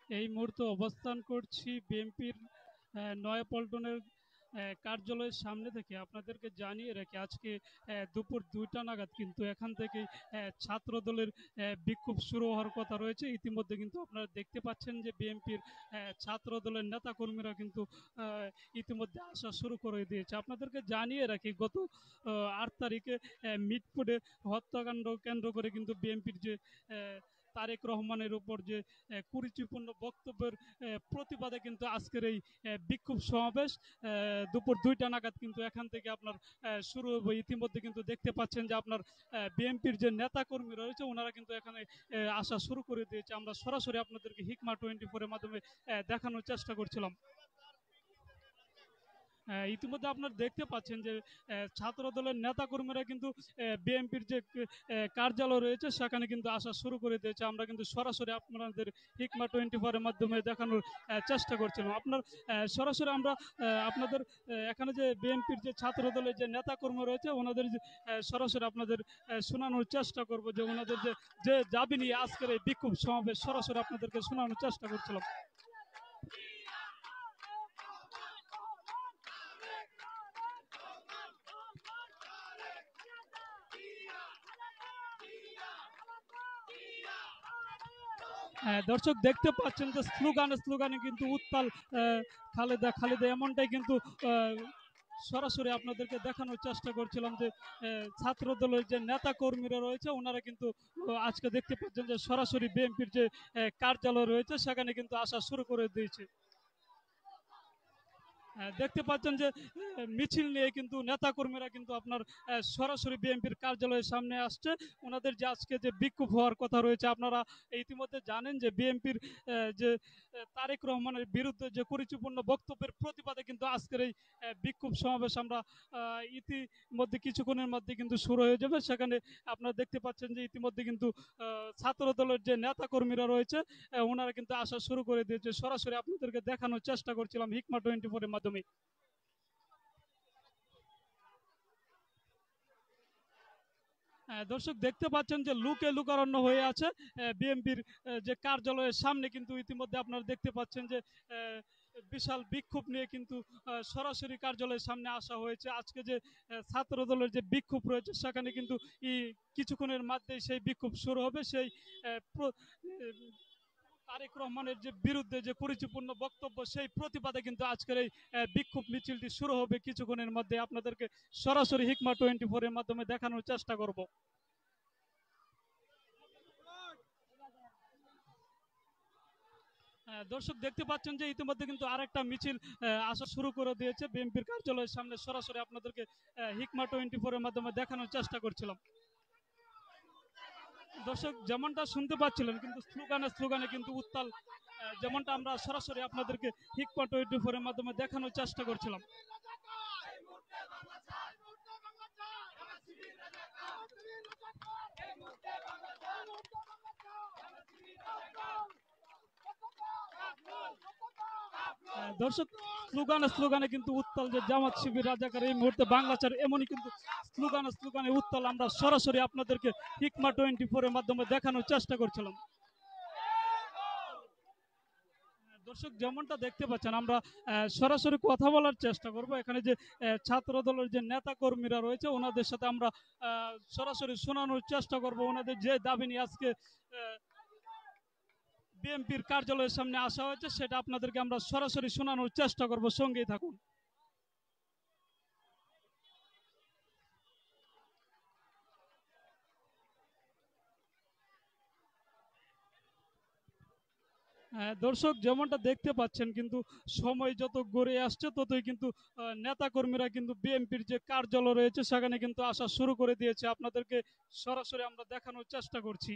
এই মুহূর্তে অবস্থান করছি বিএনপির নয়াপল্টনের কার্যালয়ের সামনে থেকে। আপনাদেরকে জানিয়ে রাখি, আজকে দুপুর 2টা নাগাদ কিন্তু এখান থেকে ছাত্র দলের বিক্ষোভ শুরু হওয়ার কথা রয়েছে। ইতিমধ্যে কিন্তু আপনারা দেখতে পাচ্ছেন যে বিএনপির ছাত্র দলের নেতাকর্মীরা কিন্তু ইতিমধ্যে আসা শুরু করে দিয়েছে। আপনাদেরকে জানিয়ে রাখি, গত 8 তারিখে মিটফুটে হত্যাকাণ্ড কেন্দ্র করে কিন্তু বিএনপির যে তারেক রহমানের উপর যে কুরুচিপূর্ণ বক্তব্যের প্রতিবাদে কিন্তু আজকের এই বিক্ষোভ সমাবেশ দুপুর 2টা নাগাদ কিন্তু এখান থেকে আপনার শুরু হবে। ইতিমধ্যে কিন্তু দেখতে পাচ্ছেন যে আপনার বিএনপির যে নেতা কর্মী রয়েছে ওনারা কিন্তু এখানে আসা শুরু করে দিয়েছে। আমরা সরাসরি আপনাদেরকে হিকমা 24 এর মাধ্যমে দেখানোর চেষ্টা করছিলাম। ইতিমধ্যে আপনারা দেখতে পাচ্ছেন যে ছাত্র দলের নেতা কর্মীরা কিন্তু বিএনপির যে কার্যালয় রয়েছে সেখানে কিন্তু আসা শুরু করে দিয়েছে। আমরা কিন্তু সরাসরি আপনাদের হিকমা 24 এর মাধ্যমে দেখানোর চেষ্টা করছিলাম। আপনার সরাসরি আমরা আপনাদের এখানে যে বিএনপির যে ছাত্র দলের যে নেতা কর্মী রয়েছে ওনাদের সরাসরি আপনাদের শোনানোর চেষ্টা করব যে ওনাদের যে যে দাবি নিয়ে আজকের এই বিক্ষোভ সমাবেশ সরাসরি আপনাদেরকে শোনানোর চেষ্টা করছিলাম। দর্শক দেখতে পাচ্ছেন যে স্লোগানে স্লোগানে কিন্তু উত্তাল খালেদা খালেদা এমনটাই কিন্তু সরাসরি আপনাদেরকে দেখানোর চেষ্টা করছিলাম যে ছাত্র দলের যে নেতা কর্মীরা রয়েছে ওনারা কিন্তু আজকে দেখতে পাচ্ছেন যে সরাসরি বিএনপির যে কার্যালয় রয়েছে সেখানে কিন্তু আসা শুরু করে দিয়েছে। দেখতে পাচ্ছেন যে মিছিল নিয়ে কিন্তু নেতা কর্মীরা কিন্তু আপনার সরাসরি বিএনপির কার্যালয়ের সামনে আসছে। ওনাদের যে আজকে যে বিক্ষোভ হওয়ার কথা রয়েছে, আপনারা ইতিমধ্যে জানেন যে বিএনপির যে তারেক রহমানের বিরুদ্ধে যে কুরুচিপূর্ণ বক্তব্যের প্রতিবাদে কিন্তু আজকের এই বিক্ষোভ সমাবেশ আমরা ইতিমধ্যে কিছুক্ষণের মধ্যে কিন্তু শুরু হয়ে যাবে। সেখানে আপনারা দেখতে পাচ্ছেন যে ইতিমধ্যে কিন্তু ছাত্র দলের যে নেতা কর্মীরা রয়েছে ওনারা কিন্তু আসা শুরু করে দিয়েছে। সরাসরি আপনাদেরকে দেখানোর চেষ্টা করছিলাম হিকমা 24 এর মাধ্যমে। দর্শক দেখতে পাচ্ছেন যে লুকে লুকারণ্য হয়ে আছে বিএনপির যে কার্যালয়ের সামনে। কিন্তু ইতিমধ্যে আপনারা দেখতে পাচ্ছেন যে বিশাল বিক্ষোভ নিয়ে কিন্তু সরাসরি কার্যালয়ের সামনে আসা হয়েছে। আজকে যে ছাত্র দলের যে বিক্ষোভ রয়েছে সেখানে কিন্তু কিছুক্ষণের মধ্যেই সেই বিক্ষোভ শুরু হবে। সেই তারেক রহমানের যে বিরুদ্ধে যে কুরুচিপূর্ণ বক্তব্য সেই প্রতিবাদে কিন্তু আজকের এই বিক্ষোভ মিছিলটি শুরু হবে কিছুক্ষণের মধ্যে। আপনাদেরকে সরাসরি হিকমা 24 এর মাধ্যমে দেখানোর চেষ্টা করব। দর্শক দেখতে পাচ্ছেন যে ইতিমধ্যে কিন্তু আরেকটা মিছিল আসা শুরু করে দিয়েছে বিএনপির কার্যালয়ের সামনে। সরাসরি আপনাদেরকে হিকমা 24 এর মাধ্যমে দেখানোর চেষ্টা করছিলাম। দর্শক যেমনটা শুনতে পাচ্ছিলেন কিন্তু স্লোগানে স্লোগানে কিন্তু উত্তাল, যেমনটা আমরা সরাসরি আপনাদেরকে হিকমা 24 এর মাধ্যমে দেখানোর চেষ্টা করছিলাম। দর্শক স্লোগানে স্লোগানে কিন্তু উত্তাল যে জামাত শিবির রাজাকার এই মুহূর্তে বাংলা ছাড়, এমনই কিন্তু স্লোগানে স্লোগানে উত্তাল আমরা সরাসরি আপনাদেরকে হিকমা 24 এর মাধ্যমে দেখানোর চেষ্টা করছিলাম। দর্শক যেমনটা দেখতে পাচ্ছেন আমরা সরাসরি কথা বলার চেষ্টা করব। এখানে যে ছাত্র দলের যে নেতা কর্মীরা রয়েছে ওনাদের সাথে আমরা সরাসরি শোনানোর চেষ্টা করব ওনাদের যে দাবি নিয়ে আজকে বিএনপির কার্যালয়ের সামনে আসা হয়েছে সেটা আপনাদেরকে আমরা সরাসরি শোনানোর চেষ্টা করব। সঙ্গেই থাকুন। দর্শক যেমনটা দেখতে পাচ্ছেন কিন্তু সময় যত গড়িয়ে আসছে ততই কিন্তু নেতা কর্মীরা কিন্তু বিএনপির যে কার্যালয় রয়েছে সেখানে কিন্তু আসা শুরু করে দিয়েছে। আপনাদেরকে সরাসরি আমরা দেখানোর চেষ্টা করছি।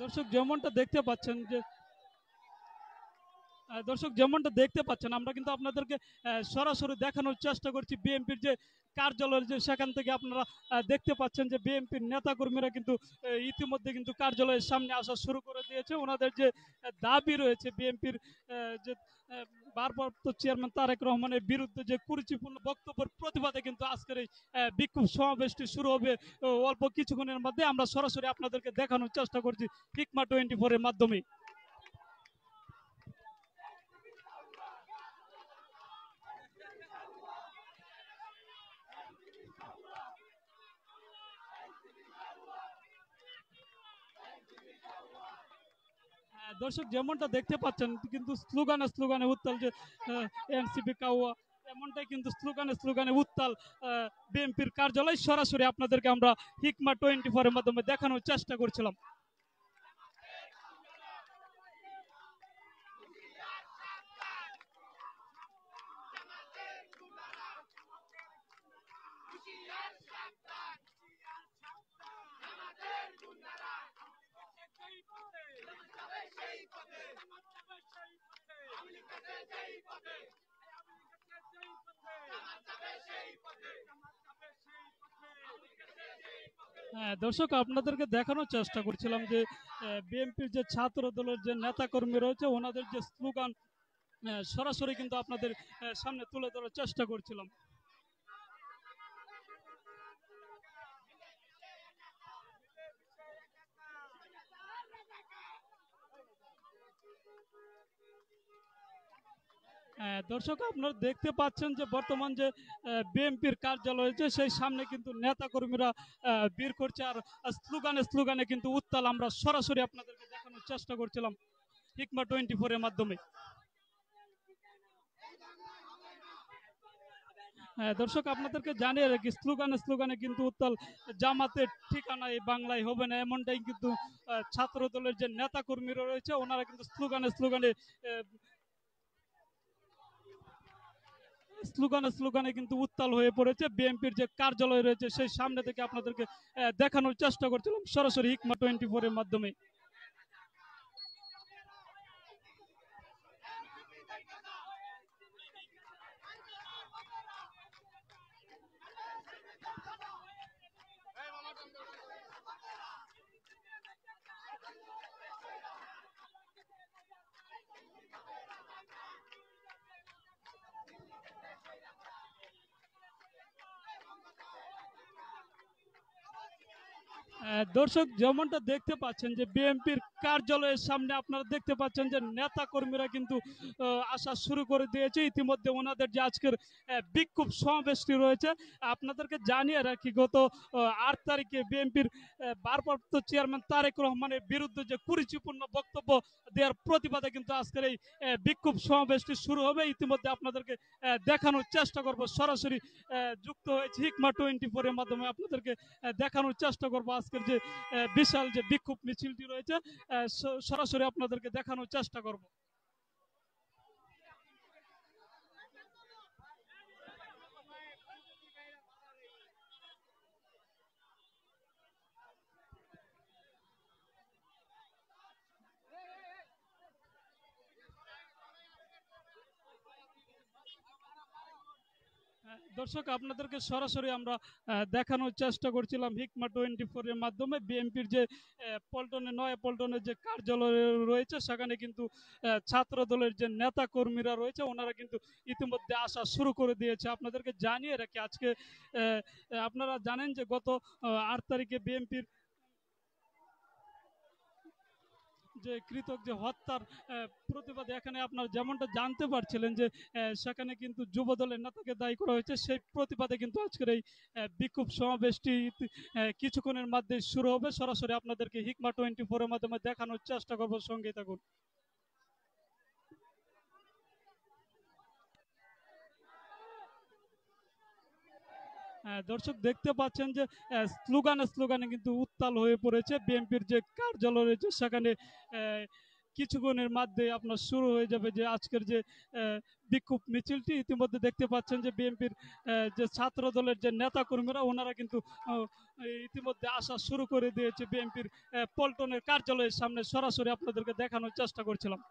দর্শক যেমনটা দেখতে পাচ্ছেন যে দর্শক যেমনটা দেখতে পাচ্ছেন আমরা কিন্তু আপনাদেরকে সরাসরি দেখানোর চেষ্টা করছি বিএনপির যে কার্যালয়ের যে সেখান থেকে আপনারা দেখতে পাচ্ছেন যে বিএনপির নেতাকর্মীরা কিন্তু ইতিমধ্যে কিন্তু কার্যালয়ের সামনে আসা শুরু করে দিয়েছে। ওনাদের যে দাবি রয়েছে বিএনপির যে ভারপ্রাপ্ত চেয়ারম্যান তারেক রহমানের বিরুদ্ধে যে কুরুচিপূর্ণ বক্তব্যের প্রতিবাদে কিন্তু আজকের এই বিক্ষোভ সমাবেশটি শুরু হবে অল্প কিছুক্ষণের মধ্যে। আমরা সরাসরি আপনাদেরকে দেখানোর চেষ্টা করছি হিকমা 24 এর মাধ্যমে। দর্শক যেমনটা দেখতে পাচ্ছেন কিন্তু স্লোগানে স্লোগানে উত্তাল যে এনসিপি কাওয়া, এমনটাই কিন্তু স্লোগানে স্লোগানে উত্তাল বিএনপির কার্যালয়। সরাসরি আপনাদেরকে আমরা হিকমা 24 এর মাধ্যমে দেখানোর চেষ্টা করছিলাম। দর্শক আপনাদেরকে দেখানোর চেষ্টা করছিলাম যে বিএনপির যে ছাত্র দলের যে নেতা কর্মী রয়েছে ওনাদের যে স্লোগান সরাসরি কিন্তু আপনাদের সামনে তুলে ধরার চেষ্টা করছিলাম। দর্শক আপনারা দেখতে পাচ্ছেন যে বর্তমান যে বিএনপির কার্যালয় রয়েছে সেই সামনে কিন্তু নেতা কর্মীরা বের করছে আর স্লোগানে স্লোগানে কিন্তু উত্তাল। আমরা সরাসরি আপনাদেরকে দেখানোর চেষ্টা করছিলাম হিকমা 24 এর মাধ্যমে। দর্শক আপনাদেরকে জানিয়ে রাখি স্লোগানে স্লোগানে কিন্তু উত্তাল, জামাতের ঠিকানা এই বাংলায় হবে না, এমনটাই কিন্তু ছাত্র দলের যে নেতা কর্মীরা রয়েছে ওনারা কিন্তু স্লোগানে স্লোগানে স্লোগানে স্লোগানে কিন্তু উত্তাল হয়ে পড়েছে। বিএনপির যে কার্যালয় রয়েছে সেই সামনে থেকে আপনাদেরকে দেখানোর চেষ্টা করছিলাম সরাসরি হিকমা 24 এর মাধ্যমে। দর্শক যেমনটা দেখতে পাচ্ছেন যে বিএনপির কার্যালয়ের সামনে আপনারা দেখতে পাচ্ছেন যে নেতা কর্মীরা কিন্তু আসা শুরু করে দিয়েছে। ইতিমধ্যে ওনাদের যে আজকের বিক্ষোভ সমাবেশটি রয়েছে আপনাদেরকে জানিয়ে রাখি গত 8 তারিখে বিএনপির ভারপ্রাপ্ত চেয়ারম্যান তারেক রহমানের বিরুদ্ধে যে কুরুচিপূর্ণ বক্তব্য দেওয়ার প্রতিবাদে কিন্তু আজকের এই বিক্ষোভ সমাবেশটি শুরু হবে। ইতিমধ্যে আপনাদেরকে দেখানোর চেষ্টা করব সরাসরি যুক্ত হয়েছে হিকমা 24 এর মাধ্যমে আপনাদেরকে দেখানোর চেষ্টা করব আজকের যে বিশাল যে বিক্ষোভ মিছিলটি রয়েছে সরাসরি আপনাদেরকে দেখানোর চেষ্টা করব। দর্শক আপনাদেরকে সরাসরি আমরা দেখানোর চেষ্টা করছিলাম হিকমা 24 এর মাধ্যমে বিএনপির যে পল্টনে নয়া পল্টনের যে কার্যালয় রয়েছে সেখানে কিন্তু ছাত্র দলের যে নেতা কর্মীরা রয়েছে ওনারা কিন্তু ইতিমধ্যে আসা শুরু করে দিয়েছে। আপনাদেরকে জানিয়ে রাখি আজকে আপনারা জানেন যে গত 8 তারিখে বিএনপির যে কৃতক যে হত্যার প্রতিবাদে এখানে আপনার যেমনটা জানতে পারছিলেন যে সেখানে কিন্তু যুব দলের নেতাকে দায়ী করা হয়েছে, সেই প্রতিবাদে কিন্তু আজকের এই বিক্ষোভ সমাবেশটি কিছুক্ষণের মধ্যে শুরু হবে। সরাসরি আপনাদেরকে হিকমা 24 এর মাধ্যমে দেখানোর চেষ্টা করবো, সঙ্গে থাকুন। দর্শক দেখতে পাচ্ছেন যে স্লোগানে স্লোগানে কিন্তু উত্তাল হয়ে পড়েছে বিএনপির যে কার্যালয় রয়েছে সেখানে কিছুক্ষণের মধ্যে আপনার শুরু হয়ে যাবে যে আজকের যে বিক্ষোভ মিছিলটি। ইতিমধ্যে দেখতে পাচ্ছেন যে বিএনপির যে ছাত্র দলের যে নেতা কর্মীরা ওনারা কিন্তু ইতিমধ্যে আসা শুরু করে দিয়েছে বিএনপির পল্টনের কার্যালয়ের সামনে। সরাসরি আপনাদেরকে দেখানোর চেষ্টা করছিলাম।